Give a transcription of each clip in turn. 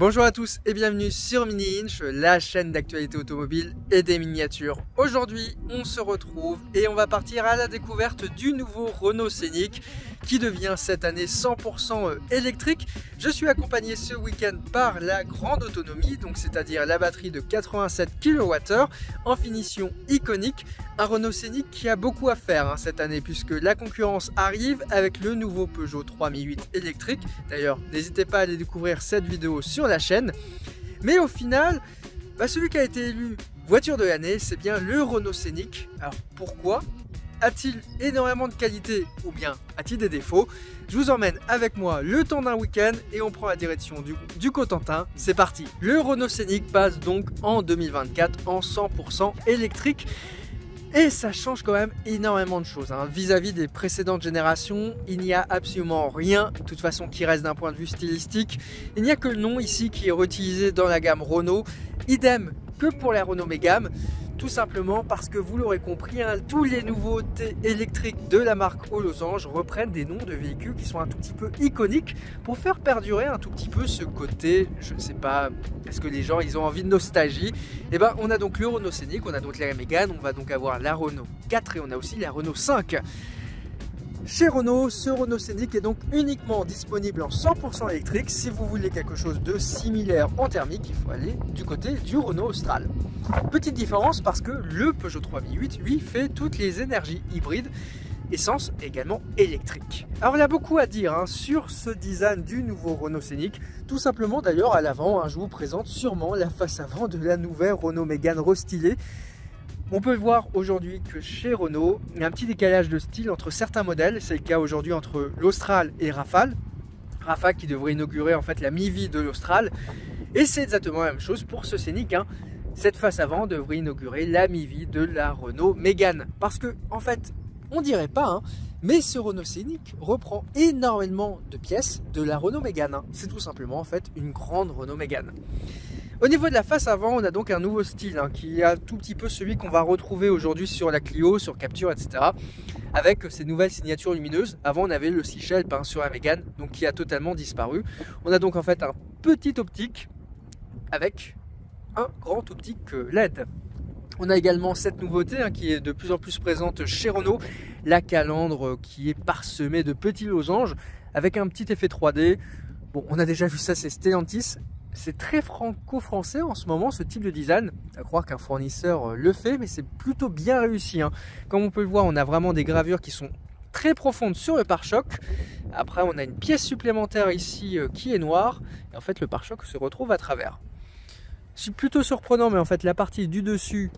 Bonjour à tous et bienvenue sur Mini Inch, la chaîne d'actualité automobile et des miniatures. Aujourd'hui, on se retrouve et on va partir à la découverte du nouveau Renault Scénic qui devient cette année 100% électrique. Je suis accompagné ce week-end par la grande autonomie, donc c'est-à-dire la batterie de 87 kWh en finition iconique. Un Renault Scénic qui a beaucoup à faire cette année puisque la concurrence arrive avec le nouveau Peugeot 3008 électrique. D'ailleurs, n'hésitez pas à aller découvrir cette vidéo sur la chaîne. Mais au final, celui qui a été élu voiture de l'année, c'est bien le Renault Scénic. Alors pourquoi ? A-t-il énormément de qualité ou bien a-t-il des défauts? Je vous emmène avec moi le temps d'un week-end et on prend la direction du Cotentin. C'est parti. Le Renault Scénic passe donc en 2024 en 100% électrique. Et ça change quand même énormément de choses. Vis-à-vis des précédentes générations, il n'y a absolument rien, de toute façon, qui reste d'un point de vue stylistique. Il n'y a que le nom ici qui est réutilisé dans la gamme Renault. Idem que pour la Renault Mégane. Tout simplement parce que vous l'aurez compris, tous les nouveautés électriques de la marque aux losanges reprennent des noms de véhicules qui sont un tout petit peu iconiques pour faire perdurer un tout petit peu ce côté, je ne sais pas, est-ce que les gens ils ont envie de nostalgie? Et ben on a donc le Renault Scénic, on a donc la Mégane, on va donc avoir la Renault 4 et on a aussi la Renault 5. Chez Renault, ce Renault Scénic est donc uniquement disponible en 100% électrique. Si vous voulez quelque chose de similaire en thermique, il faut aller du côté du Renault Austral. Petite différence parce que le Peugeot 3008, lui, fait toutes les énergies hybrides, essence et également électrique. Alors il y a beaucoup à dire sur ce design du nouveau Renault Scénic. Tout simplement d'ailleurs à l'avant, je vous présente sûrement la face avant de la nouvelle Renault Mégane restylée. On peut voir aujourd'hui que chez Renault, il y a un petit décalage de style entre certains modèles. C'est le cas aujourd'hui entre l'Austral et Rafale. Rafale qui devrait inaugurer en fait la mi-vie de l'Austral. Et c'est exactement la même chose pour ce Scénic. Cette face avant devrait inaugurer la mi-vie de la Renault Mégane. Parce que en fait, on dirait pas, mais ce Renault Scénic reprend énormément de pièces de la Renault Mégane. C'est tout simplement en fait une grande Renault Mégane. Au niveau de la face avant, on a donc un nouveau style qui est un tout petit peu celui qu'on va retrouver aujourd'hui sur la Clio, sur Capture, etc. Avec ces nouvelles signatures lumineuses. Avant, on avait le Seashell sur la Mégane, donc qui a totalement disparu. On a donc en fait un petit optique avec un grand optique LED. On a également cette nouveauté qui est de plus en plus présente chez Renault, la calandre qui est parsemée de petits losanges avec un petit effet 3D. Bon, on a déjà vu ça, c'est Stellantis. C'est très franco-français en ce moment ce type de design, à croire qu'un fournisseur le fait, mais c'est plutôt bien réussi. Comme on peut le voir, on a vraiment des gravures qui sont très profondes sur le pare-choc. Après, on a une pièce supplémentaire ici qui est noire, et en fait le pare-choc se retrouve à travers. C'est plutôt surprenant, mais en fait la partie du dessus,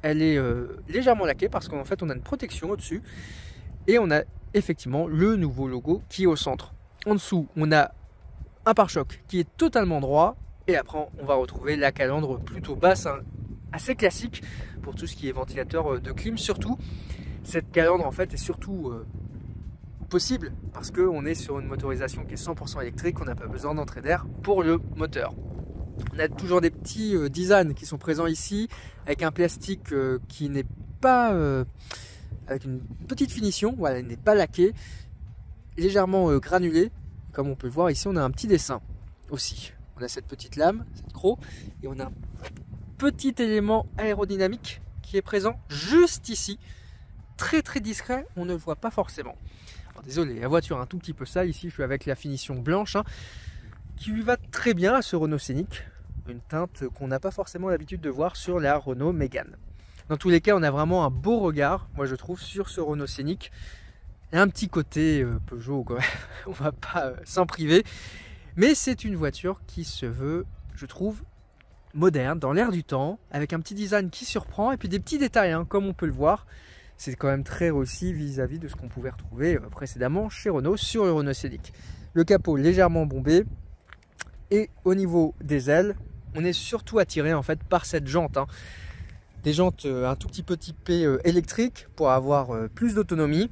elle est légèrement laquée parce qu'en fait on a une protection au-dessus, et on a effectivement le nouveau logo qui est au centre. En dessous, on a un pare-choc qui est totalement droit et après on va retrouver la calandre plutôt basse, assez classique pour tout ce qui est ventilateur de clim. Surtout cette calandre en fait est surtout possible parce qu'on est sur une motorisation qui est 100% électrique, on n'a pas besoin d'entrée d'air pour le moteur. On a toujours des petits designs qui sont présents ici avec un plastique qui n'est pas avec une petite finition, voilà, il n'est pas laqué, légèrement granulé. Comme on peut le voir ici, on a un petit dessin aussi. On a cette petite lame, cette croc, et on a un petit élément aérodynamique qui est présent juste ici. Très très discret, on ne le voit pas forcément. Alors, désolé, la voiture est un tout petit peu sale. Ici, je suis avec la finition blanche qui lui va très bien à ce Renault Scénic. Une teinte qu'on n'a pas forcément l'habitude de voir sur la Renault Mégane. Dans tous les cas, on a vraiment un beau regard, moi je trouve, sur ce Renault Scénic. Il y a un petit côté Peugeot, quand même. On va pas s'en priver. Mais c'est une voiture qui se veut, je trouve, moderne, dans l'air du temps, avec un petit design qui surprend, et puis des petits détails, comme on peut le voir. C'est quand même très réussi vis-à-vis de ce qu'on pouvait retrouver précédemment chez Renault sur le Renault Scénic. Le capot légèrement bombé, et au niveau des ailes, on est surtout attiré en fait par cette jante. Des jantes un tout petit peu typées électriques pour avoir plus d'autonomie.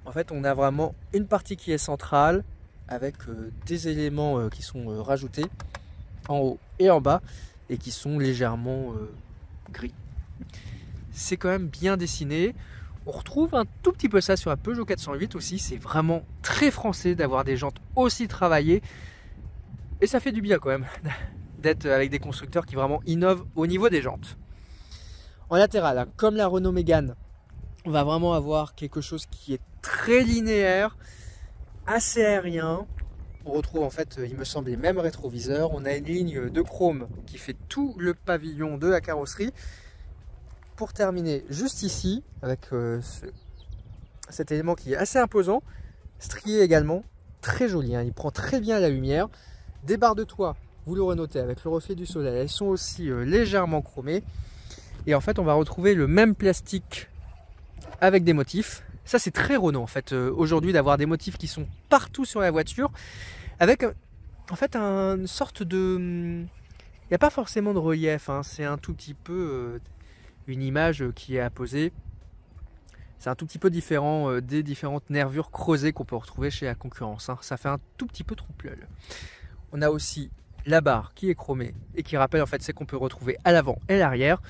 En fait, on a vraiment une partie qui est centrale avec des éléments qui sont rajoutés en haut et en bas et qui sont légèrement gris. C'est quand même bien dessiné. On retrouve un tout petit peu ça sur la Peugeot 408 aussi. C'est vraiment très français d'avoir des jantes aussi travaillées. Et ça fait du bien quand même d'être avec des constructeurs qui vraiment innovent au niveau des jantes. En latéral, hein, comme la Renault Mégane, on va vraiment avoir quelque chose qui est très linéaire, assez aérien. On retrouve en fait, il me semble, les mêmes rétroviseurs. On a une ligne de chrome qui fait tout le pavillon de la carrosserie. Pour terminer, juste ici, avec cet élément qui est assez imposant, strié également, très joli, hein, il prend très bien la lumière. Des barres de toit, vous l'aurez noté, avec le reflet du soleil, elles sont aussi légèrement chromées. Et en fait, on va retrouver le même plastique avec des motifs. Ça, c'est très Renault en fait, aujourd'hui, d'avoir des motifs qui sont partout sur la voiture, avec en fait une sorte de... Il n'y a pas forcément de relief, hein, c'est un tout petit peu une image qui est apposée. C'est un tout petit peu différent des différentes nervures creusées qu'on peut retrouver chez la concurrence, hein. Ça fait un tout petit peu trompe-l'œil. On a aussi la barre qui est chromée et qui rappelle en fait c'est qu'on peut retrouver à l'avant et à l'arrière.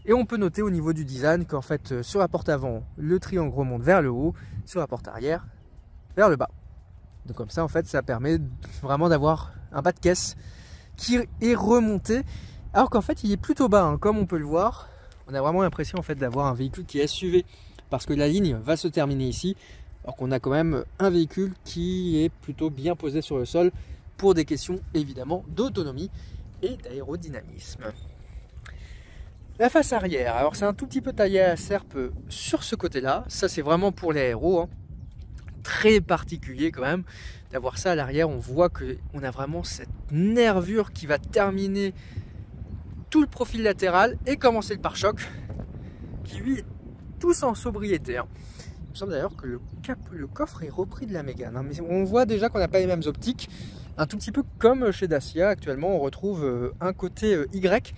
Et on peut noter au niveau du design qu'en fait sur la porte avant, le triangle remonte vers le haut, sur la porte arrière, vers le bas. Donc comme ça en fait ça permet vraiment d'avoir un bas de caisse qui est remonté, alors qu'en fait il est plutôt bas, hein, comme on peut le voir. On a vraiment l'impression en fait d'avoir un véhicule qui est SUV, parce que la ligne va se terminer ici, alors qu'on a quand même un véhicule qui est plutôt bien posé sur le sol, pour des questions évidemment d'autonomie et d'aérodynamisme. La face arrière, alors c'est un tout petit peu taillé à la serpe sur ce côté-là. Ça c'est vraiment pour les aéros, hein. Très particulier quand même d'avoir ça à l'arrière. On voit qu'on a vraiment cette nervure qui va terminer tout le profil latéral et commencer le pare-choc, qui lui est tous en sobriété, hein. Il me semble d'ailleurs que le coffre est repris de la Mégane, hein. Mais on voit déjà qu'on n'a pas les mêmes optiques. Un tout petit peu comme chez Dacia actuellement, on retrouve un côté Y.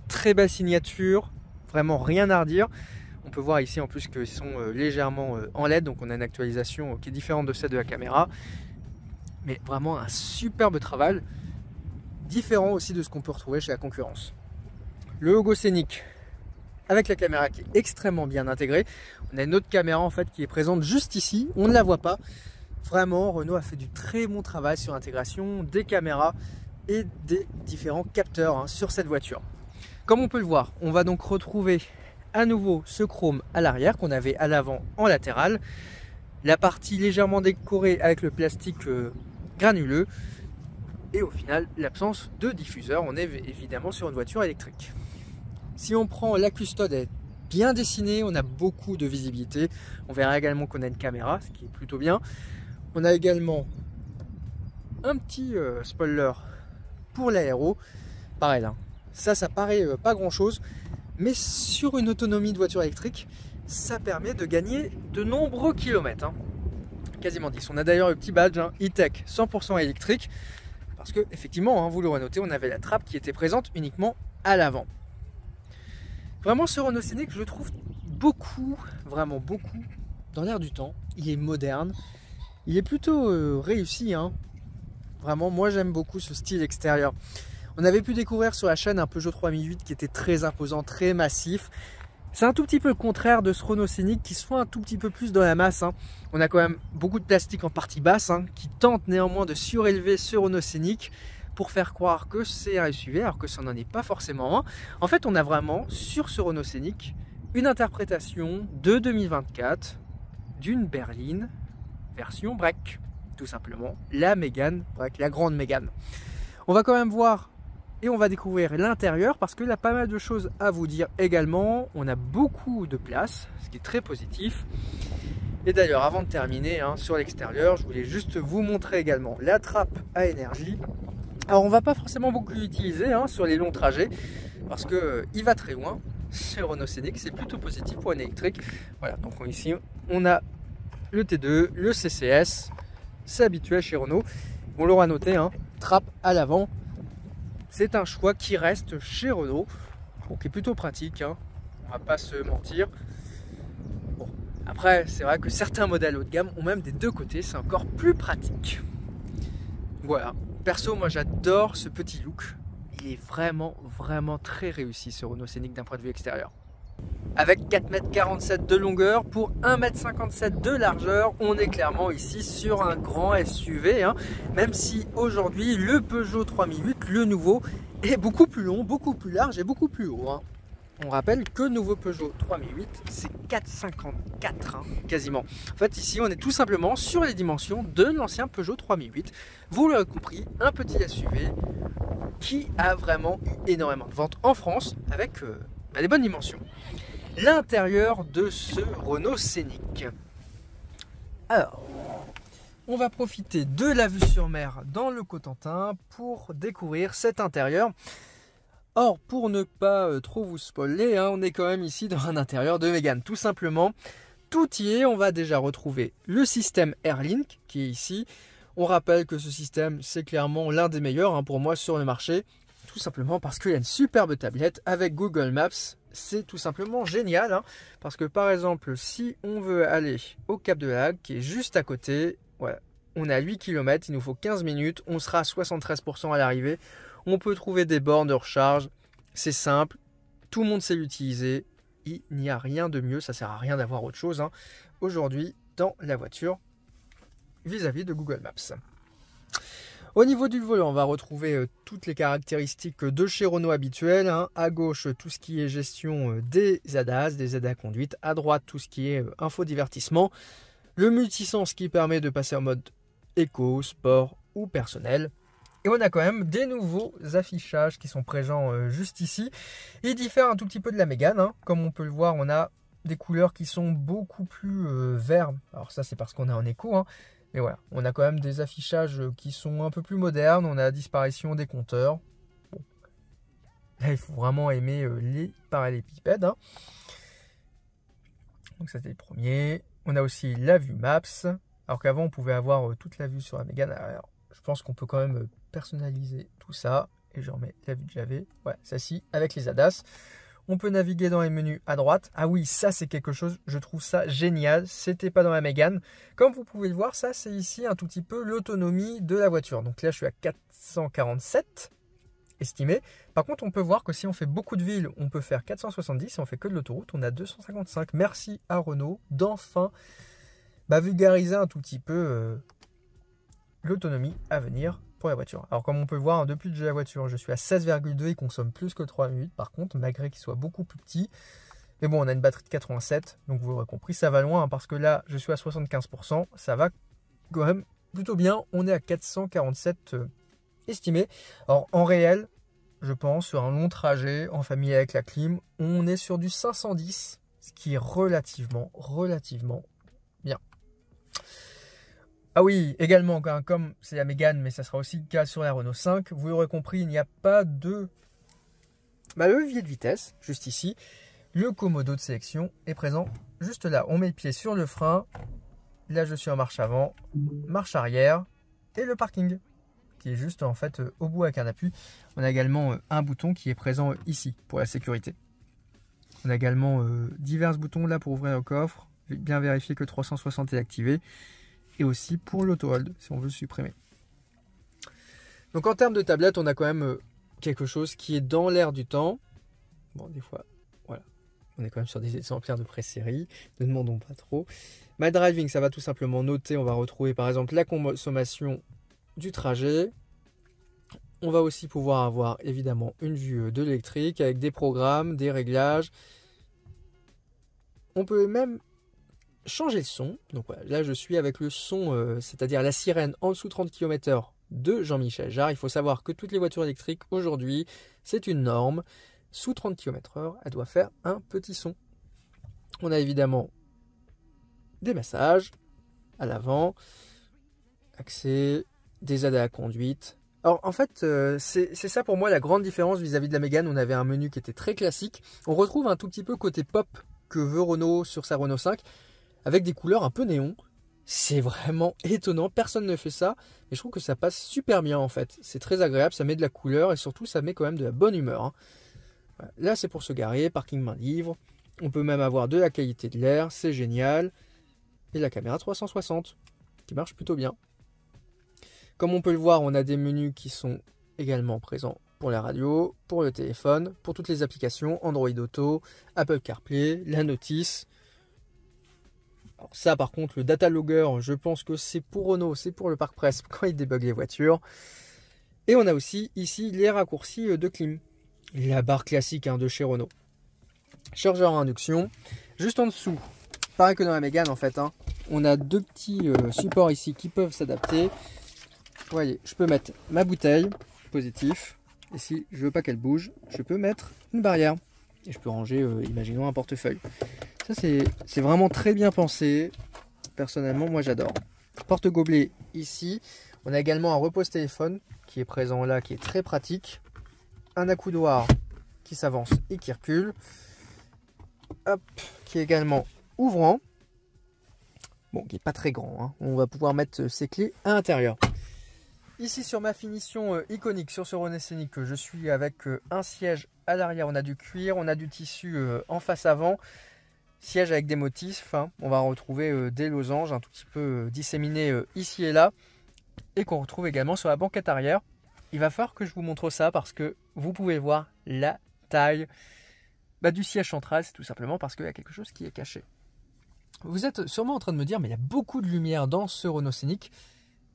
Très belle signature, vraiment rien à redire. On peut voir ici en plus qu'ils sont légèrement en LED, donc on a une actualisation qui est différente de celle de la caméra. Mais vraiment un superbe travail, différent aussi de ce qu'on peut retrouver chez la concurrence. Le logo scénique avec la caméra qui est extrêmement bien intégrée. On a une autre caméra en fait qui est présente juste ici, on ne la voit pas. Vraiment, Renault a fait du très bon travail sur l'intégration des caméras et des différents capteurs, hein, sur cette voiture. Comme on peut le voir, on va donc retrouver à nouveau ce chrome à l'arrière qu'on avait à l'avant en latéral. La partie légèrement décorée avec le plastique granuleux. Et au final, l'absence de diffuseur. On est évidemment sur une voiture électrique. Si on prend la custode, elle est bien dessinée, on a beaucoup de visibilité. On verra également qu'on a une caméra, ce qui est plutôt bien. On a également un petit spoiler pour l'aéro. Pareil, hein. Ça paraît pas grand chose, mais sur une autonomie de voiture électrique, ça permet de gagner de nombreux kilomètres, hein. Quasiment 10. On a d'ailleurs le petit badge, hein, e-tech 100% électrique, parce que effectivement, hein, vous l'aurez noté, on avait la trappe qui était présente uniquement à l'avant. Vraiment, ce Renault Scénic, je le trouve beaucoup, vraiment beaucoup, dans l'air du temps. Il est moderne, il est plutôt réussi, hein. Vraiment, moi j'aime beaucoup ce style extérieur. On avait pu découvrir sur la chaîne un Peugeot 3008 qui était très imposant, très massif. C'est un tout petit peu le contraire de ce Renault Scénic qui soit un tout petit peu plus dans la masse, hein. On a quand même beaucoup de plastique en partie basse, hein, qui tente néanmoins de surélever ce Renault Scénic pour faire croire que c'est un SUV alors que ça n'en est pas forcément un. En fait, on a vraiment sur ce Renault Scénic une interprétation de 2024 d'une berline version break, tout simplement la Mégane break, la grande Mégane. On va quand même voir et on va découvrir l'intérieur parce qu'il y a pas mal de choses à vous dire également. On a beaucoup de place, ce qui est très positif. Et d'ailleurs, avant de terminer, hein, sur l'extérieur, je voulais juste vous montrer également la trappe à énergie. Alors, on va pas forcément beaucoup l'utiliser, hein, sur les longs trajets parce que il va très loin. Chez Renault Scénic, c'est plutôt positif pour un électrique. Voilà, donc ici, on a le T2, le CCS, c'est habituel chez Renault. On l'aura noté, hein, trappe à l'avant. C'est un choix qui reste chez Renault, donc qui est plutôt pratique, hein. On va pas se mentir. Bon, après, c'est vrai que certains modèles haut de gamme ont même des deux côtés, c'est encore plus pratique. Voilà, perso, moi j'adore ce petit look. Il est vraiment, vraiment très réussi ce Renault Scénic d'un point de vue extérieur. Avec 4,47 m de longueur pour 1,57 m de largeur, on est clairement ici sur un grand SUV, hein, même si aujourd'hui le Peugeot 3008, le nouveau, est beaucoup plus long, beaucoup plus large et beaucoup plus haut. Hein. On rappelle que le nouveau Peugeot 3008, c'est 4,54 hein, quasiment. En fait, ici, on est tout simplement sur les dimensions de l'ancien Peugeot 3008. Vous l'aurez compris, un petit SUV qui a vraiment eu énormément de ventes en France avec des bonnes dimensions. L'intérieur de ce Renault Scénic. Alors, on va profiter de la vue sur mer dans le Cotentin pour découvrir cet intérieur. Or, pour ne pas trop vous spoiler, hein, on est quand même ici dans un intérieur de Mégane. Tout simplement, tout y est. On va déjà retrouver le système Airlink qui est ici. On rappelle que ce système, c'est clairement l'un des meilleurs hein, pour moi sur le marché. Tout simplement parce qu'il y a une superbe tablette avec Google Maps. C'est tout simplement génial. Hein, parce que par exemple, si on veut aller au Cap de la Hague, qui est juste à côté, voilà, on est à 8 km, il nous faut 15 minutes, on sera à 73% à l'arrivée. On peut trouver des bornes de recharge, c'est simple, tout le monde sait l'utiliser, il n'y a rien de mieux, ça sert à rien d'avoir autre chose hein, aujourd'hui dans la voiture vis-à-vis de Google Maps. Au niveau du volant, on va retrouver toutes les caractéristiques de chez Renault habituelles. Hein. À gauche, tout ce qui est gestion des ADAS, des aides à conduite. À droite, tout ce qui est infodivertissement. Le multisens qui permet de passer en mode éco, sport ou personnel. Et on a quand même des nouveaux affichages qui sont présents juste ici. Ils diffèrent un tout petit peu de la Mégane. Hein. Comme on peut le voir, on a des couleurs qui sont beaucoup plus vertes. Alors ça, c'est parce qu'on est en éco. Hein. Mais voilà, on a quand même des affichages qui sont un peu plus modernes. On a la disparition des compteurs. Bon. Là, il faut vraiment aimer les parallélépipèdes. Hein. Donc ça, c'était le premier. On a aussi la vue Maps. Alors qu'avant, on pouvait avoir toute la vue sur la Mégane. Alors, je pense qu'on peut quand même personnaliser tout ça. Et je remets la vue que j'avais. Ouais, celle-ci avec les ADAS. On peut naviguer dans les menus à droite. Ah oui, ça c'est quelque chose, je trouve ça génial. C'était pas dans la Mégane. Comme vous pouvez le voir, ça c'est ici un tout petit peu l'autonomie de la voiture. Donc là, je suis à 447 estimé. Par contre, on peut voir que si on fait beaucoup de villes, on peut faire 470. Si on fait que de l'autoroute, on a 255. Merci à Renault d'enfin vulgariser un tout petit peu l'autonomie à venir pour la voiture. Alors comme on peut le voir, hein, depuis que j'ai la voiture, je suis à 16,2, il consomme plus que 3 minutes par contre, malgré qu'il soit beaucoup plus petit. Mais bon, on a une batterie de 87, donc vous l'aurez compris, ça va loin, hein, parce que là, je suis à 75%, ça va quand même plutôt bien. On est à 447 estimé. Alors en réel, je pense, sur un long trajet, en famille avec la clim, on est sur du 510, ce qui est relativement bien. Ah oui, également, comme c'est la Mégane, mais ça sera aussi le cas sur la Renault 5, vous l'aurez compris, il n'y a pas de levier de vitesse, juste ici. Le commodo de sélection est présent juste là. On met le pied sur le frein, là je suis en marche avant, marche arrière, et le parking, qui est juste en fait au bout avec un appui. On a également un bouton qui est présent ici, pour la sécurité. On a également divers boutons là pour ouvrir le coffre, bien vérifier que 360 est activé. Et aussi pour l'auto-hold, si on veut le supprimer. Donc en termes de tablette, on a quand même quelque chose qui est dans l'air du temps. Bon, des fois, voilà. On est quand même sur des exemplaires de pré-série. Ne demandons pas trop. My Driving, ça va tout simplement noter. On va retrouver par exemple la consommation du trajet. On va aussi pouvoir avoir évidemment une vue de l'électrique avec des programmes, des réglages. On peut même changer le son. Donc voilà, là je suis avec le son, c'est-à-dire la sirène en dessous de 30 km/h de Jean-Michel Jarre. Il faut savoir que toutes les voitures électriques aujourd'hui, c'est une norme. Sous 30 km/h, elle doit faire un petit son. On a évidemment des massages à l'avant, accès, des aides à la conduite. Alors en fait, c'est ça pour moi la grande différence vis-à-vis de la Mégane. On avait un menu qui était très classique. On retrouve un tout petit peu côté pop que veut Renault sur sa Renault 5. Avec des couleurs un peu néon. C'est vraiment étonnant, personne ne fait ça. Et je trouve que ça passe super bien en fait. C'est très agréable, ça met de la couleur et surtout ça met quand même de la bonne humeur. Hein. Voilà. Là c'est pour se garer, parking main libre. On peut même avoir de la qualité de l'air, c'est génial. Et la caméra 360 qui marche plutôt bien. Comme on peut le voir, on a des menus qui sont également présents pour la radio, pour le téléphone, pour toutes les applications, Android Auto, Apple CarPlay, la notice. Alors ça par contre, le data logger, je pense que c'est pour Renault, c'est pour le parc presse quand il débug les voitures. Et on a aussi ici les raccourcis de clim. La barre classique de chez Renault. Chargeur à induction. Juste en dessous, pareil que dans la Mégane en fait, on a deux petits supports ici qui peuvent s'adapter. Vous voyez, je peux mettre ma bouteille, positif. Et si je veux pas qu'elle bouge, je peux mettre une barrière. Et je peux ranger, imaginons, un portefeuille. Ça, c'est vraiment très bien pensé. Personnellement, moi, j'adore. Porte-gobelet ici. On a également un repose-téléphone qui est présent là, qui est très pratique. Un accoudoir qui s'avance et qui recule. Hop, qui est également ouvrant. Bon, qui n'est pas très grand. On va pouvoir mettre ses clés à l'intérieur. Ici sur ma finition iconique sur ce Renault Scénic, je suis avec un siège à l'arrière, on a du cuir, on a du tissu en face avant, siège avec des motifs, on va retrouver des losanges un tout petit peu disséminés ici et là, et qu'on retrouve également sur la banquette arrière. Il va falloir que je vous montre ça parce que vous pouvez voir la taille du siège central, c'est tout simplement parce qu'il y a quelque chose qui est caché. Vous êtes sûrement en train de me dire, mais il y a beaucoup de lumière dans ce Renault Scénic.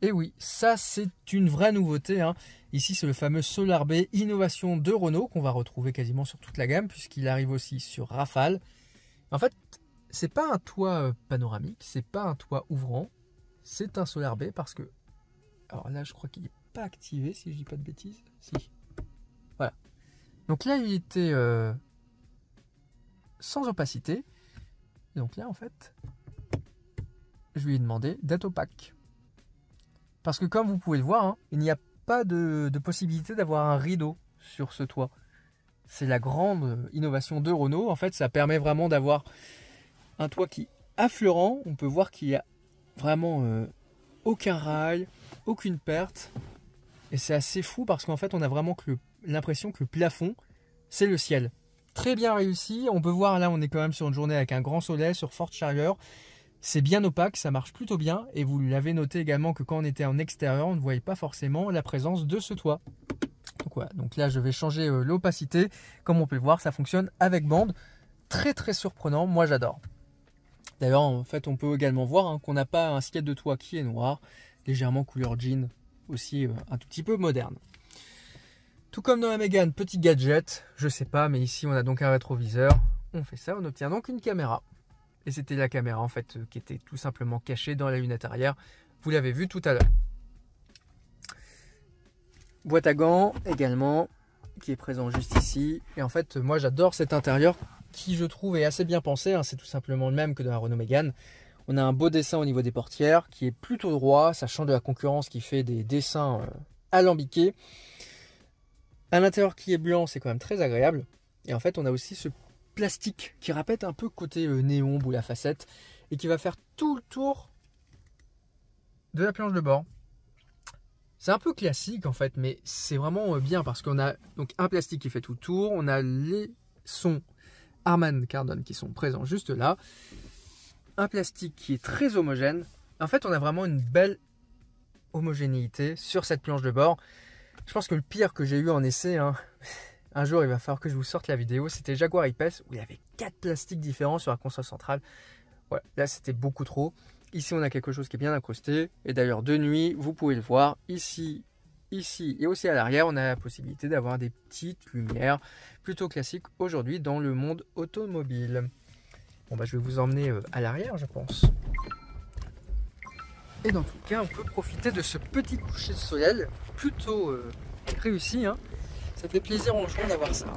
Et oui, ça c'est une vraie nouveauté. Ici c'est le fameux Solar Bay, innovation de Renault qu'on va retrouver quasiment sur toute la gamme puisqu'il arrive aussi sur Rafale. En fait, c'est pas un toit panoramique, c'est pas un toit ouvrant, c'est un Solar Bay parce que... Alors là je crois qu'il n'est pas activé si je dis pas de bêtises. Si. Voilà. Donc là il était sans opacité. Et donc là en fait, je lui ai demandé d'être opaque. Parce que comme vous pouvez le voir, il n'y a pas de possibilité d'avoir un rideau sur ce toit. C'est la grande innovation de Renault. En fait, ça permet vraiment d'avoir un toit qui est affleurant. On peut voir qu'il n'y a vraiment aucun rail, aucune perte. Et c'est assez fou parce qu'en fait, on a vraiment l'impression que le plafond, c'est le ciel. Très bien réussi. On peut voir là, on est quand même sur une journée avec un grand soleil, sur forte chaleur. C'est bien opaque, ça marche plutôt bien. Et vous l'avez noté également que quand on était en extérieur, on ne voyait pas forcément la présence de ce toit. Donc, voilà. Donc là, je vais changer l'opacité. Comme on peut le voir, ça fonctionne avec bande. Très très surprenant, moi j'adore. D'ailleurs, en fait, on peut également voir qu'on n'a pas un skate de toit qui est noir. Légèrement couleur jean, aussi un tout petit peu moderne. Tout comme dans la Mégane, petit gadget. Je sais pas, mais ici on a donc un rétroviseur. On fait ça, on obtient donc une caméra. Et c'était la caméra en fait qui était tout simplement cachée dans la lunette arrière. Vous l'avez vu tout à l'heure. Boîte à gants également, qui est présent juste ici. Et en fait, moi j'adore cet intérieur qui je trouve est assez bien pensé. C'est tout simplement le même que dans la Renault Mégane. On a un beau dessin au niveau des portières qui est plutôt droit, sachant de la concurrence qui fait des dessins alambiqués. À l'intérieur qui est blanc, c'est quand même très agréable. Et en fait, on a aussi ce plastique qui rappelle un peu côté néon, boule à facettes et qui va faire tout le tour de la planche de bord. C'est un peu classique en fait, mais c'est vraiment bien parce qu'on a donc un plastique qui fait tout le tour, on a les sons Harman Kardon qui sont présents juste là, un plastique qui est très homogène. En fait, on a vraiment une belle homogénéité sur cette planche de bord. Je pense que le pire que j'ai eu en essai, un jour il va falloir que je vous sorte la vidéo, c'était Jaguar I-Pace où il y avait 4 plastiques différents sur la console centrale. Voilà, là c'était beaucoup trop. Ici on a quelque chose qui est bien incrusté. Et d'ailleurs de nuit, vous pouvez le voir, ici et aussi à l'arrière, on a la possibilité d'avoir des petites lumières plutôt classiques aujourd'hui dans le monde automobile. Bon je vais vous emmener à l'arrière je pense. Et dans tout cas, on peut profiter de ce petit coucher de soleil plutôt réussi. Ça fait plaisir en jour d'avoir ça.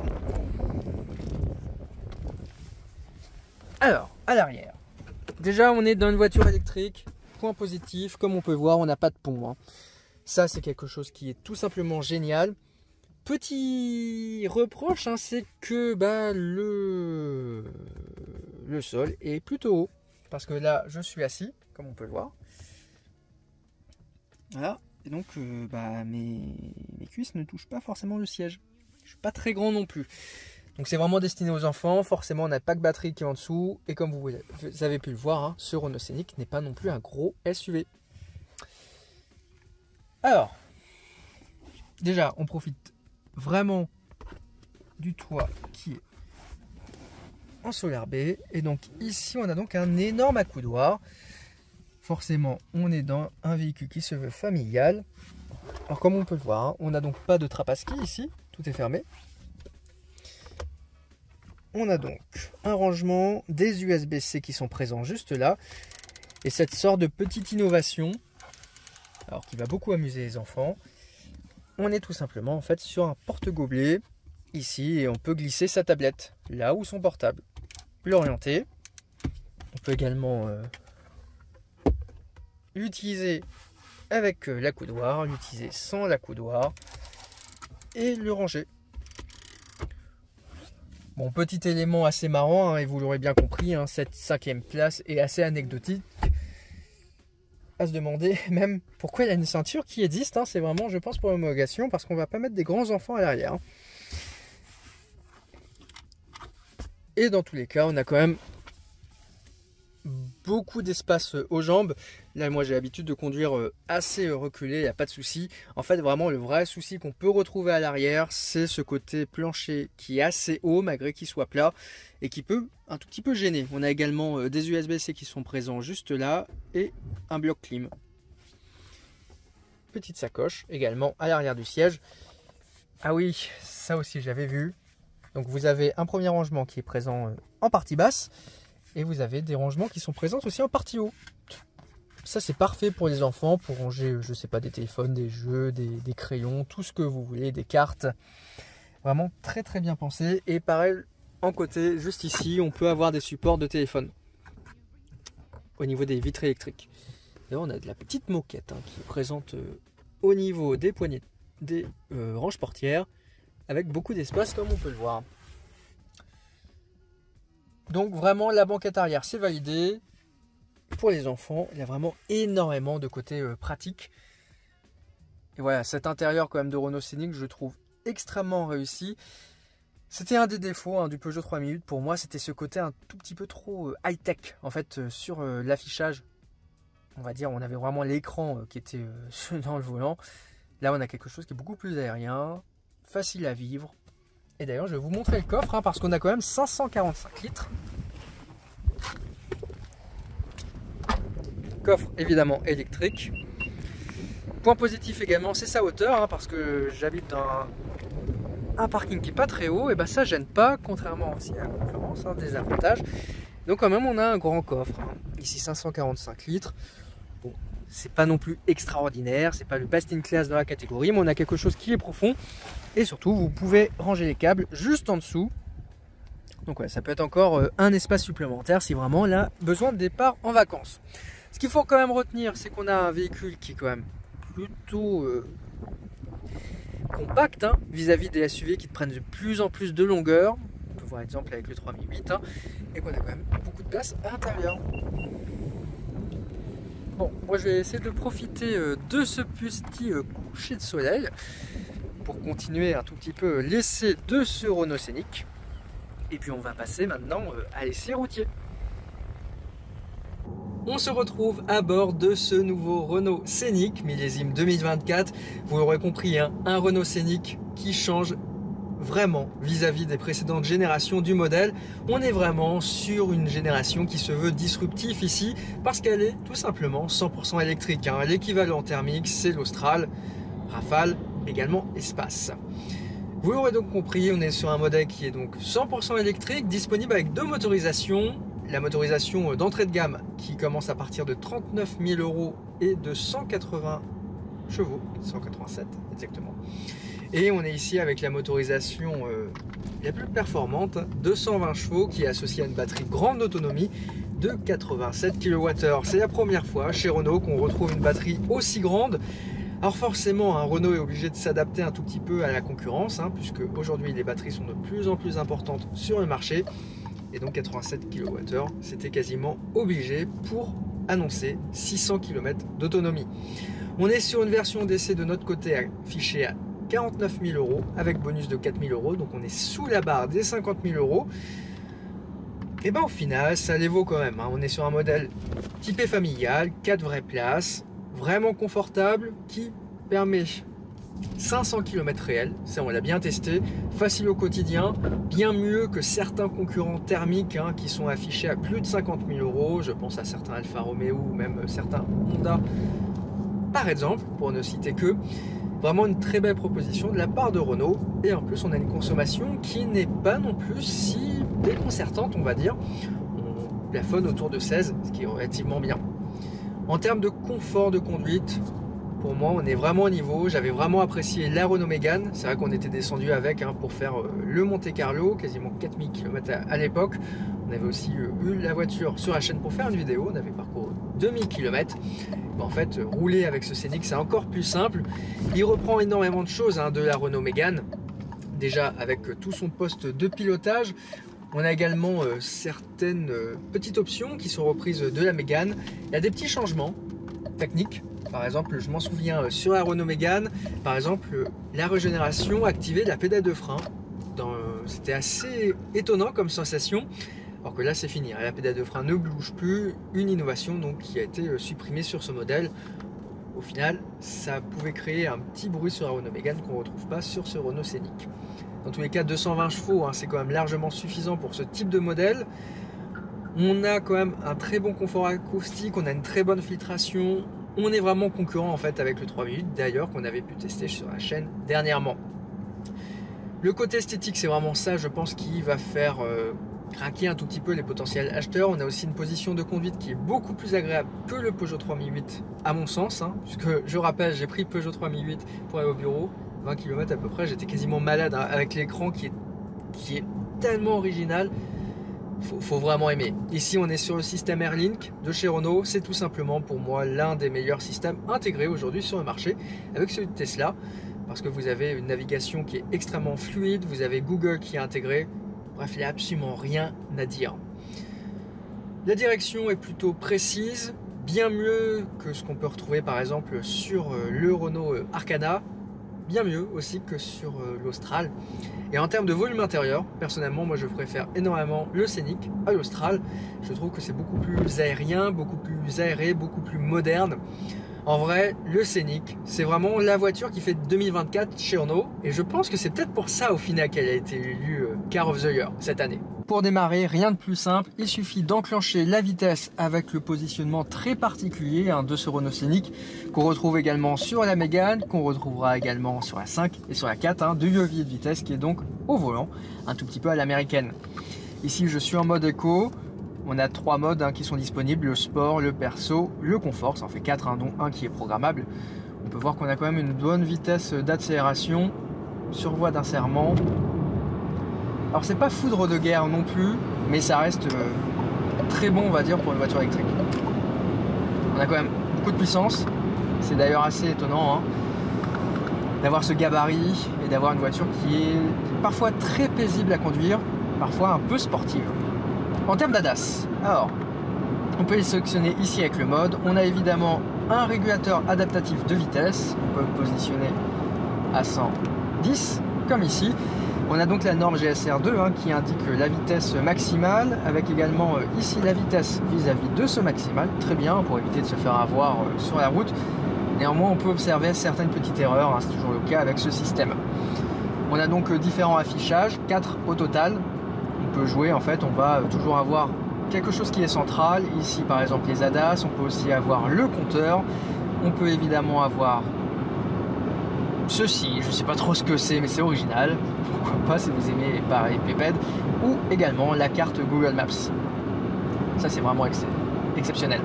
Alors, à l'arrière. Déjà, on est dans une voiture électrique. Point positif, comme on peut voir, on n'a pas de pont. Ça, c'est quelque chose qui est tout simplement génial. Petit reproche, c'est que le sol est plutôt haut. Parce que là, je suis assis, comme on peut le voir. Voilà, et donc mes cuisses ne touchent pas forcément le siège. Je suis pas très grand non plus. Donc c'est vraiment destiné aux enfants. Forcément, on a le pack batterie qui est en dessous. Et comme vous avez pu le voir, ce Renault Scénic n'est pas non plus un gros SUV. Alors, déjà, on profite vraiment du toit qui est en Solar B. Et donc ici on a donc un énorme accoudoir. Forcément on est dans un véhicule qui se veut familial. Alors comme on peut le voir, hein, on n'a donc pas de trappe à ski ici, tout est fermé. On a donc un rangement, des USB-C qui sont présents juste là. Et cette sorte de petite innovation, alors qui va beaucoup amuser les enfants. On est tout simplement en fait sur un porte-gobelet ici et on peut glisser sa tablette là où son portable. L'orienter. On peut également l'utiliser avec l'accoudoir, l'utiliser sans l'accoudoir et le ranger. Bon, petit élément assez marrant, hein, et vous l'aurez bien compris, hein, cette 5e place est assez anecdotique. À se demander même pourquoi il y a une ceinture qui existe, hein, c'est vraiment, je pense, pour l'homologation, parce qu'on va pas mettre des grands enfants à l'arrière. Et dans tous les cas, on a quand même beaucoup d'espace aux jambes. Là, moi, j'ai l'habitude de conduire assez reculé, il n'y a pas de souci. En fait, vraiment, le vrai souci qu'on peut retrouver à l'arrière, c'est ce côté plancher qui est assez haut, malgré qu'il soit plat, et qui peut un tout petit peu gêner. On a également des USB-C qui sont présents juste là, et un bloc clim. Petite sacoche, également à l'arrière du siège. Ah oui, ça aussi, j'avais vu. Donc, vous avez un premier rangement qui est présent en partie basse, et vous avez des rangements qui sont présents aussi en partie haut. Ça, c'est parfait pour les enfants, pour ranger, je sais pas, des téléphones, des jeux, des crayons, tout ce que vous voulez, des cartes. Vraiment très très bien pensé. Et pareil, en côté, juste ici, on peut avoir des supports de téléphone au niveau des vitres électriques. Et là, on a de la petite moquette hein, qui est présente au niveau des poignées, des ranges portières, avec beaucoup d'espace comme on peut le voir. Donc vraiment la banquette arrière c'est validé. Pour les enfants, il y a vraiment énormément de côté pratique. Et voilà, cet intérieur quand même de Renault Scénic, je le trouve extrêmement réussi. C'était un des défauts hein, du Peugeot 3008 pour moi, c'était ce côté un tout petit peu trop high-tech en fait sur l'affichage. On va dire, on avait vraiment l'écran qui était dans le volant. Là, on a quelque chose qui est beaucoup plus aérien, facile à vivre. Et d'ailleurs, je vais vous montrer le coffre, hein, parce qu'on a quand même 545 litres. Coffre évidemment électrique. Point positif également, c'est sa hauteur, hein, parce que j'habite dans un parking qui n'est pas très haut, et ben ça gêne pas, contrairement aussi à la concurrence, hein, des avantages. Donc quand même, on a un grand coffre. Hein. Ici, 545 litres. Bon, c'est pas non plus extraordinaire, c'est pas le best in class dans la catégorie, mais on a quelque chose qui est profond. Et surtout, vous pouvez ranger les câbles juste en dessous. Donc ouais, ça peut être encore un espace supplémentaire si vraiment là, besoin de départ en vacances. Ce qu'il faut quand même retenir, c'est qu'on a un véhicule qui est quand même plutôt compact hein, vis-à-vis des SUV qui te prennent de plus en plus de longueur. On peut voir exemple avec le 3008 hein, et qu'on a quand même beaucoup de place à l'intérieur. Bon, moi je vais essayer de profiter de ce petit coucher de soleil pour continuer un tout petit peu l'essai de ce Renault Scénic. Et puis on va passer maintenant à l'essai routier. On se retrouve à bord de ce nouveau Renault Scénic, millésime 2024. Vous l'aurez compris, hein, un Renault Scénic qui change vraiment vis-à-vis des précédentes générations du modèle. On est vraiment sur une génération qui se veut disruptive ici, parce qu'elle est tout simplement 100% électrique. Hein. L'équivalent thermique, c'est l'Austral, Rafale, également Espace. Vous l'aurez donc compris, on est sur un modèle qui est donc 100% électrique, disponible avec deux motorisations. La motorisation d'entrée de gamme qui commence à partir de 39 000 € et de 180 chevaux, 187 exactement. Et on est ici avec la motorisation la plus performante, 220 chevaux, qui est associée à une batterie grande autonomie de 87 kWh. C'est la première fois chez Renault qu'on retrouve une batterie aussi grande. Alors forcément, Renault est obligé de s'adapter un tout petit peu à la concurrence, hein, puisque aujourd'hui les batteries sont de plus en plus importantes sur le marché. Et donc 87 kWh, c'était quasiment obligé pour annoncer 600 km d'autonomie. On est sur une version d'essai de notre côté affichée à 49 000 € avec bonus de 4 000 €, donc on est sous la barre des 50 000 €. Et bien au final, ça les vaut quand même. Hein. On est sur un modèle typé familial, 4 vraies places, vraiment confortable, qui permet 500 km réels, ça on l'a bien testé, facile au quotidien, bien mieux que certains concurrents thermiques qui sont affichés à plus de 50 000 €, je pense à certains Alfa Romeo ou même certains Honda par exemple, pour ne citer que. Vraiment une très belle proposition de la part de Renault, et en plus on a une consommation qui n'est pas non plus si déconcertante, on va dire. On plafonne autour de 16, ce qui est relativement bien. En termes de confort de conduite, pour moi on est vraiment au niveau. J'avais vraiment apprécié la Renault Mégane. C'est vrai qu'on était descendu avec pour faire le Monte Carlo, quasiment 4000 km à l'époque. On avait aussi eu la voiture sur la chaîne pour faire une vidéo, on avait parcouru 2000 km. En fait, rouler avec ce Scénic, c'est encore plus simple. Il reprend énormément de choses de la Renault Mégane. Déjà avec tout son poste de pilotage. On a également certaines petites options qui sont reprises de la Mégane. Il y a des petits changements techniques. Par exemple, je m'en souviens sur la Renault Mégane, par exemple, la régénération activée de la pédale de frein. C'était assez étonnant comme sensation. Alors que là c'est fini, la pédale de frein ne bouge plus, une innovation donc qui a été supprimée sur ce modèle. Au final, ça pouvait créer un petit bruit sur la Renault Mégane qu'on ne retrouve pas sur ce Renault Scénic. Dans tous les cas, 220 chevaux, c'est quand même largement suffisant pour ce type de modèle. On a quand même un très bon confort acoustique, on a une très bonne filtration. On est vraiment concurrent en fait avec le 3 minutes, d'ailleurs qu'on avait pu tester sur la chaîne dernièrement. Le côté esthétique, c'est vraiment ça, je pense, qui va faire craquer un tout petit peu les potentiels acheteurs. On a aussi une position de conduite qui est beaucoup plus agréable que le Peugeot 3008 à mon sens, puisque je rappelle, j'ai pris Peugeot 3008 pour aller au bureau, 20 km à peu près, j'étais quasiment malade avec l'écran qui est tellement original. Faut vraiment aimer. Ici on est sur le système Airlink de chez Renault, c'est tout simplement pour moi l'un des meilleurs systèmes intégrés aujourd'hui sur le marché avec celui de Tesla, parce que vous avez une navigation qui est extrêmement fluide, vous avez Google qui est intégré. Bref, il n'y a absolument rien à dire. La direction est plutôt précise, bien mieux que ce qu'on peut retrouver par exemple sur le Renault Arcana, bien mieux aussi que sur l'Austral. Et en termes de volume intérieur, personnellement, moi je préfère énormément le Scénic à l'Austral. Je trouve que c'est beaucoup plus aérien, beaucoup plus aéré, beaucoup plus moderne. En vrai, le Scénic, c'est vraiment la voiture qui fait 2024 chez Renault. Et je pense que c'est peut-être pour ça au final qu'elle a été élue Car of the Year cette année. Pour démarrer, rien de plus simple, il suffit d'enclencher la vitesse avec le positionnement très particulier de ce Renault Scénic qu'on retrouve également sur la Mégane, qu'on retrouvera également sur la 5 et sur la 4, de levier de vitesse qui est donc au volant, un tout petit peu à l'américaine. Ici, je suis en mode éco. On a 3 modes qui sont disponibles, le sport, le perso, le confort, ça en fait 4, dont un qui est programmable. On peut voir qu'on a quand même une bonne vitesse d'accélération sur voie d'insèrement. Alors c'est pas foudre de guerre non plus, mais ça reste très bon on va dire pour une voiture électrique. On a quand même beaucoup de puissance, c'est d'ailleurs assez étonnant d'avoir ce gabarit et d'avoir une voiture qui est parfois très paisible à conduire, parfois un peu sportive. En termes d'ADAS, alors, on peut les sélectionner ici avec le mode. On a évidemment un régulateur adaptatif de vitesse. On peut le positionner à 110, comme ici. On a donc la norme GSR2 qui indique la vitesse maximale, avec également ici la vitesse vis-à-vis de ce maximal. Très bien, pour éviter de se faire avoir sur la route. Néanmoins, on peut observer certaines petites erreurs, c'est toujours le cas avec ce système. On a donc différents affichages, 4 au total. On peut jouer, en fait, on va toujours avoir quelque chose qui est central. Ici, par exemple, les ADAS. On peut aussi avoir le compteur. On peut évidemment avoir ceci. Je ne sais pas trop ce que c'est, mais c'est original. Pourquoi pas si vous aimez pareil Pépède. Ou également la carte Google Maps. Ça, c'est vraiment exceptionnel.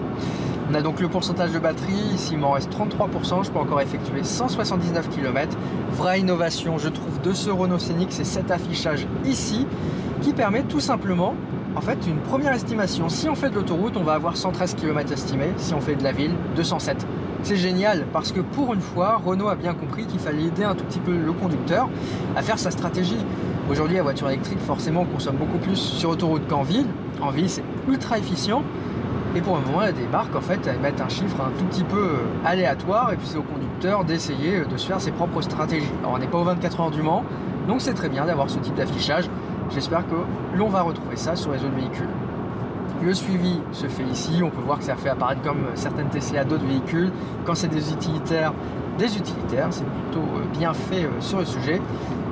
On a donc le pourcentage de batterie. Ici, il m'en reste 33%. Je peux encore effectuer 179 km. Vraie innovation, je trouve, de ce Renault Scénic, c'est cet affichage ici, qui permet tout simplement, en fait, une première estimation. Si on fait de l'autoroute, on va avoir 113 km estimés. Si on fait de la ville, 207. C'est génial parce que pour une fois, Renault a bien compris qu'il fallait aider un tout petit peu le conducteur à faire sa stratégie. Aujourd'hui, la voiture électrique, forcément, consomme beaucoup plus sur autoroute qu'en ville. En ville, c'est ultra efficient. Et pour le moment, il y a des marques, en fait, elles mettent un chiffre un tout petit peu aléatoire. Et puis c'est au conducteur d'essayer de se faire ses propres stratégies. Alors, on n'est pas aux 24 heures du Mans, donc c'est très bien d'avoir ce type d'affichage. J'espère que l'on va retrouver ça sur les autres véhicules. Le suivi se fait ici, on peut voir que ça fait apparaître comme certaines Tesla d'autres véhicules. Quand c'est des utilitaires, c'est plutôt bien fait sur le sujet.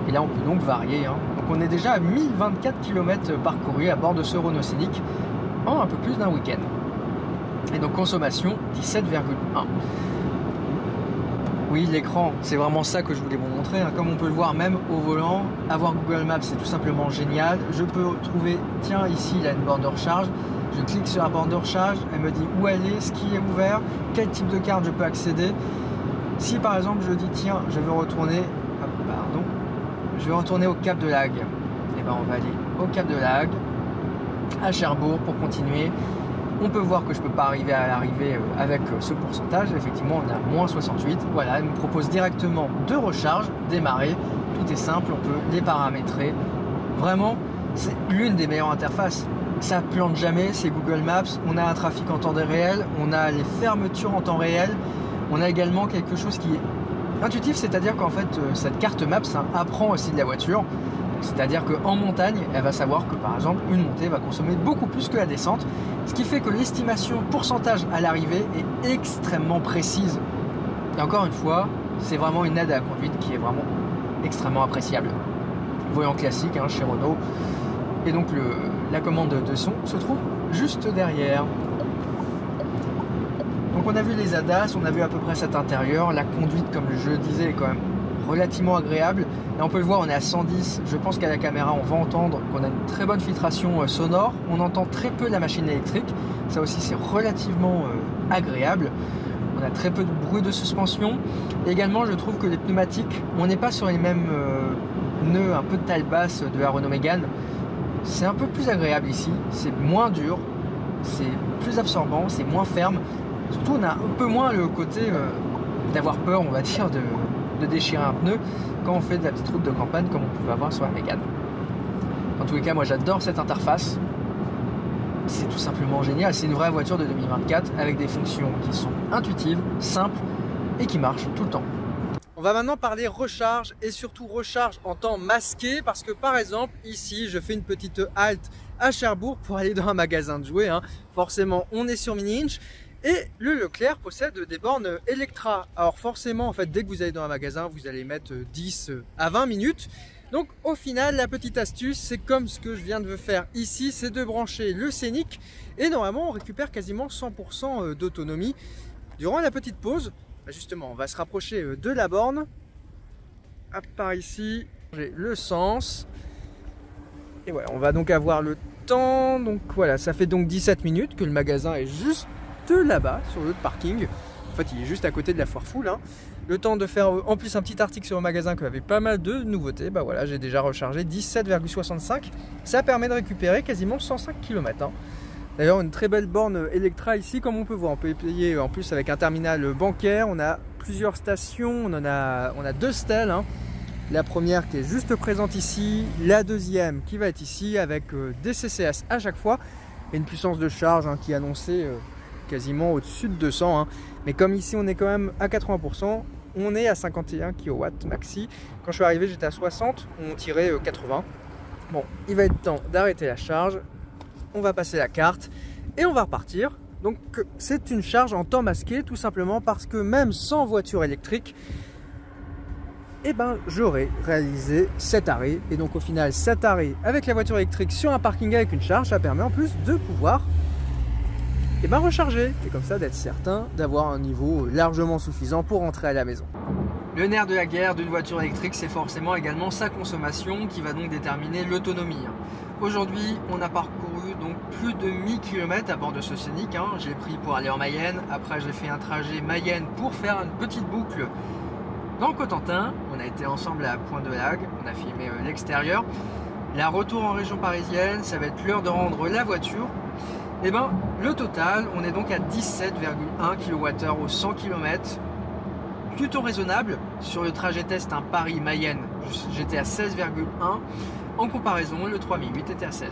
Et là on peut donc varier. Donc on est déjà à 1024 km parcourus à bord de ce Renault Scénic en un peu plus d'un week-end. Et donc consommation 17,1. Oui, l'écran, c'est vraiment ça que je voulais vous montrer. Comme on peut le voir même au volant, avoir Google Maps, c'est tout simplement génial. Je peux trouver, tiens, ici, il y a une borne de recharge. Je clique sur la borne de recharge, elle me dit où elle est, ce qui est ouvert, quel type de carte je peux accéder. Si par exemple je dis, tiens, je veux retourner, au Cap de Lagnes, et ben on va aller au Cap de Lagnes, à Cherbourg pour continuer. On peut voir que je ne peux pas arriver à l'arrivée avec ce pourcentage. Effectivement, on est à moins 68. Voilà, elle me propose directement de recharge, démarrer. Tout est simple, on peut les paramétrer. Vraiment, c'est l'une des meilleures interfaces. Ça ne plante jamais, c'est Google Maps. On a un trafic en temps réel, on a les fermetures en temps réel. On a également quelque chose qui est intuitif, c'est-à-dire qu'en fait, cette carte Maps apprend aussi de la voiture. C'est-à-dire qu'en montagne, elle va savoir que par exemple, une montée va consommer beaucoup plus que la descente, ce qui fait que l'estimation pourcentage à l'arrivée est extrêmement précise. Et encore une fois, c'est vraiment une aide à la conduite qui est vraiment extrêmement appréciable. Voyant classique chez Renault. Et donc la commande de son se trouve juste derrière. Donc on a vu les ADAS, on a vu à peu près cet intérieur. La conduite, comme je le disais, est quand même relativement agréable. Là on peut le voir, on est à 110. Je pense qu'à la caméra on va entendre qu'on a une très bonne filtration sonore. On entend très peu la machine électrique. Ça aussi c'est relativement agréable. On a très peu de bruit de suspension. Et également je trouve que les pneumatiques, on n'est pas sur les mêmes nœuds un peu de taille basse de la Renault Mégane. C'est un peu plus agréable ici. C'est moins dur. C'est plus absorbant. C'est moins ferme. Surtout on a un peu moins le côté d'avoir peur, on va dire, de déchirer un pneu quand on fait de la petite route de campagne comme on pouvait avoir sur la Mégane. En tous les cas, moi j'adore cette interface. C'est tout simplement génial. C'est une vraie voiture de 2024 avec des fonctions qui sont intuitives, simples et qui marchent tout le temps. On va maintenant parler recharge et surtout recharge en temps masqué parce que par exemple ici je fais une petite halte à Cherbourg pour aller dans un magasin de jouets. Forcément on est sur Mini Inch. Et le Leclerc possède des bornes Electra. Alors forcément, en fait, dès que vous allez dans un magasin, vous allez mettre 10 à 20 minutes. Donc au final, la petite astuce, c'est comme ce que je viens de faire ici, c'est de brancher le Scénic. Et normalement, on récupère quasiment 100% d'autonomie. Durant la petite pause, justement, on va se rapprocher de la borne. Hop, par ici, j'ai le sens. Et voilà, on va donc avoir le temps. Donc voilà, ça fait donc 17 minutes que le magasin est juste là-bas sur le parking. En fait il est juste à côté de la foire Foule. Le temps de faire en plus un petit article sur le magasin qui avait pas mal de nouveautés. Bah voilà, j'ai déjà rechargé 17,65. Ça permet de récupérer quasiment 105 km. D'ailleurs une très belle borne Electra ici, comme on peut voir. On peut y payer en plus avec un terminal bancaire. On a plusieurs stations, on a deux stèles. La première qui est juste présente ici, la deuxième qui va être ici avec des CCS à chaque fois et une puissance de charge qui est annoncée quasiment au-dessus de 200. Mais comme ici on est quand même à 80%, on est à 51 kW maxi. Quand je suis arrivé j'étais à 60, on tirait 80. Bon, il va être temps d'arrêter la charge. On va passer la carte et on va repartir. Donc c'est une charge en temps masqué tout simplement parce que même sans voiture électrique, j'aurais réalisé 7 arrêts. Et donc au final 7 arrêts avec la voiture électrique sur un parking avec une charge, ça permet en plus de pouvoir recharger et comme ça d'être certain d'avoir un niveau largement suffisant pour rentrer à la maison. Le nerf de la guerre d'une voiture électrique, c'est forcément également sa consommation qui va donc déterminer l'autonomie. Aujourd'hui, on a parcouru donc plus de 1000 km à bord de ce Scénic. J'ai pris pour aller en Mayenne, après j'ai fait un trajet Mayenne pour faire une petite boucle dans le Cotentin. On a été ensemble à Pointe-de-Lague, on a filmé l'extérieur. La retour en région parisienne, ça va être l'heure de rendre la voiture. Le total, on est donc à 17,1 kWh au 100 km. Plutôt raisonnable. Sur le trajet test Paris-Mayenne, j'étais à 16,1. En comparaison, le 3008 était à 16.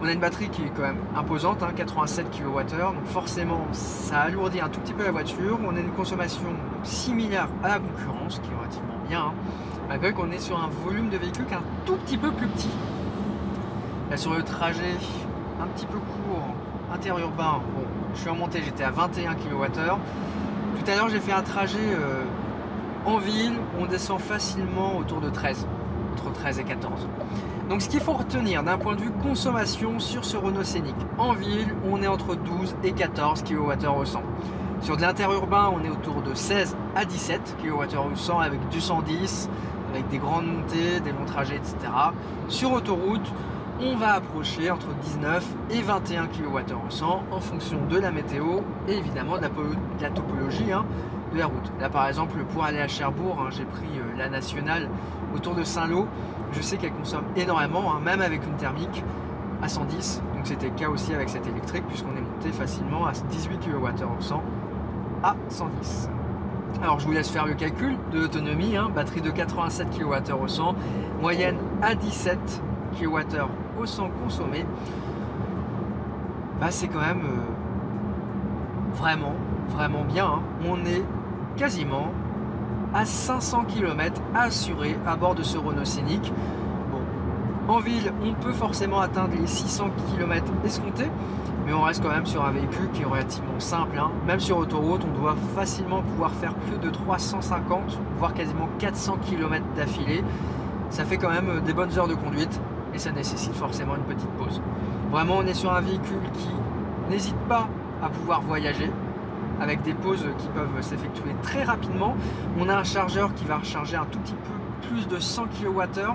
On a une batterie qui est quand même imposante, 87 kWh. Donc forcément, ça alourdit un tout petit peu la voiture. On a une consommation similaire à la concurrence, qui est relativement bien. Malgré qu'on est sur un volume de véhicule qui est un tout petit peu plus petit. Là, sur le trajet un petit peu court, interurbain, bon, je suis en montée, j'étais à 21 kWh. Tout à l'heure, j'ai fait un trajet en ville, on descend facilement autour de 13, entre 13 et 14. Donc ce qu'il faut retenir d'un point de vue consommation sur ce Renault Scénic, en ville, on est entre 12 et 14 kWh au 100. Sur de l'interurbain, on est autour de 16 à 17 kWh au 100 avec du 110, avec des grandes montées, des longs trajets, etc. Sur autoroute, on va approcher entre 19 et 21 kWh au 100 en fonction de la météo et évidemment de la topologie de la route. Là par exemple, pour aller à Cherbourg, j'ai pris la nationale autour de Saint-Lô. Je sais qu'elle consomme énormément, même avec une thermique à 110. Donc c'était le cas aussi avec cette électrique puisqu'on est monté facilement à 18 kWh au 100 à 110. Alors je vous laisse faire le calcul de l'autonomie, batterie de 87 kWh au 100, moyenne à 17 kWh au 100 consommé. C'est quand même vraiment bien. On est quasiment à 500 km assurés à bord de ce Renault Scénic. Bon, en ville, on peut forcément atteindre les 600 km escomptés, mais on reste quand même sur un véhicule qui est relativement simple. Même sur autoroute, on doit facilement pouvoir faire plus de 350, voire quasiment 400 km d'affilée. Ça fait quand même des bonnes heures de conduite et ça nécessite forcément une petite pause. Vraiment, on est sur un véhicule qui n'hésite pas à pouvoir voyager, avec des pauses qui peuvent s'effectuer très rapidement. On a un chargeur qui va recharger un tout petit peu plus de 100 kWh.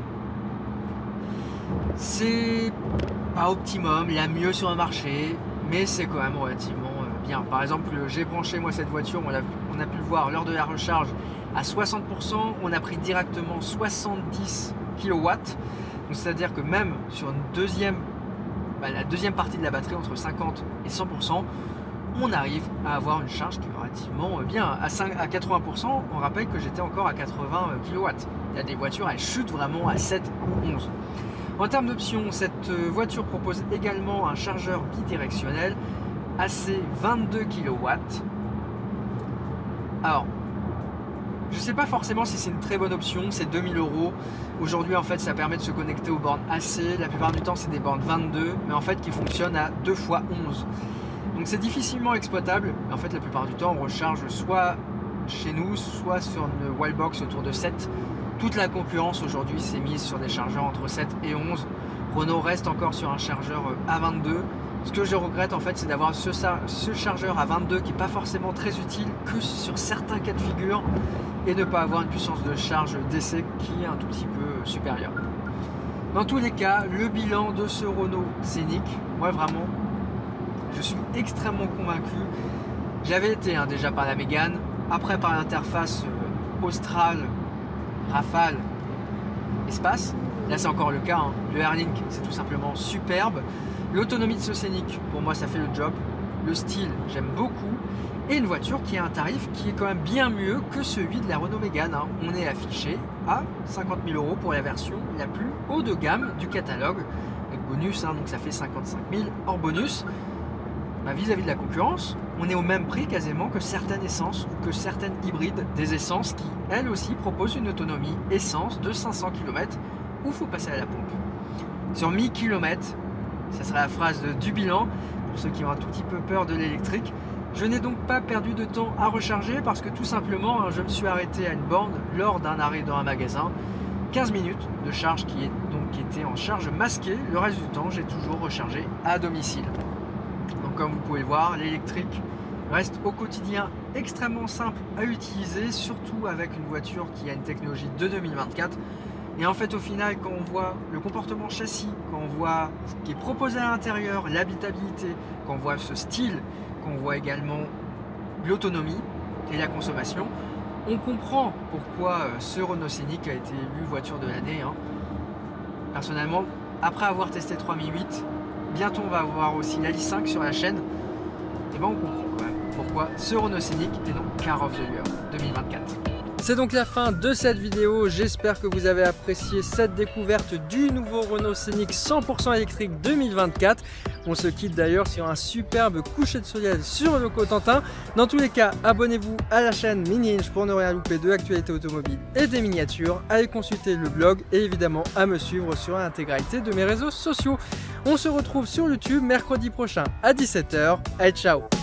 C'est pas optimum, la mieux sur le marché, mais c'est quand même relativement bien. Par exemple, j'ai branché moi cette voiture, on a pu le voir lors de la recharge à 60%, on a pris directement 70 kW. C'est-à-dire que même sur une la deuxième partie de la batterie, entre 50 et 100%, on arrive à avoir une charge qui est relativement bien. À 80%, on rappelle que j'étais encore à 80 kW. Il y a des voitures, elles chutent vraiment à 7 ou 11. En termes d'options, cette voiture propose également un chargeur bidirectionnel AC 22 kW. Alors, je ne sais pas forcément si c'est une très bonne option, c'est 2000 €. Aujourd'hui, en fait, ça permet de se connecter aux bornes AC. La plupart du temps, c'est des bornes 22, mais en fait, qui fonctionnent à 2 x 11. Donc, c'est difficilement exploitable. En fait, la plupart du temps, on recharge soit chez nous, soit sur une wallbox autour de 7. Toute la concurrence aujourd'hui s'est mise sur des chargeurs entre 7 et 11. Renault reste encore sur un chargeur à 22. Ce que je regrette en fait, c'est d'avoir ce chargeur à 22 qui n'est pas forcément très utile que sur certains cas de figure et ne pas avoir une puissance de charge d'essai qui est un tout petit peu supérieure. Dans tous les cas, le bilan de ce Renault Scénic, moi vraiment, je suis extrêmement convaincu. J'avais été déjà par la Mégane, après par l'interface Austral, Rafale, Espace. Là c'est encore le cas, le Airlink c'est tout simplement superbe. L'autonomie de ce Scénic, pour moi ça fait le job. Le style, j'aime beaucoup. Et une voiture qui a un tarif qui est quand même bien mieux que celui de la Renault Mégane. On est affiché à 50 000 € pour la version la plus haut de gamme du catalogue. Avec bonus, donc ça fait 55 000 hors bonus. Vis-à-vis de la concurrence, on est au même prix quasiment que certaines essences ou que certaines hybrides des essences qui, elles aussi, proposent une autonomie essence de 500 km où il faut passer à la pompe. Sur 1000 km, ça sera la phrase du bilan, pour ceux qui ont un tout petit peu peur de l'électrique. Je n'ai donc pas perdu de temps à recharger parce que tout simplement, je me suis arrêté à une borne lors d'un arrêt dans un magasin. 15 minutes de charge qui était en charge masquée. Le reste du temps, j'ai toujours rechargé à domicile. Donc comme vous pouvez le voir, l'électrique reste au quotidien extrêmement simple à utiliser, surtout avec une voiture qui a une technologie de 2024. Et en fait, au final, quand on voit le comportement châssis, quand on voit ce qui est proposé à l'intérieur, l'habitabilité, quand on voit ce style, quand on voit également l'autonomie et la consommation, on comprend pourquoi ce Renault Scénic a été élu voiture de l'année. Personnellement, après avoir testé 3008, bientôt on va avoir aussi la i5 sur la chaîne, et on comprend quand même pourquoi ce Renault Scénic est donc Car of the Year 2024. C'est donc la fin de cette vidéo, j'espère que vous avez apprécié cette découverte du nouveau Renault Scénic 100% électrique 2024. On se quitte d'ailleurs sur un superbe coucher de soleil sur le Cotentin. Dans tous les cas, abonnez-vous à la chaîne Mini Inch pour ne rien louper de l'actualité automobile et des miniatures. Allez consulter le blog et évidemment à me suivre sur l'intégralité de mes réseaux sociaux. On se retrouve sur YouTube mercredi prochain à 17 h. Allez, ciao!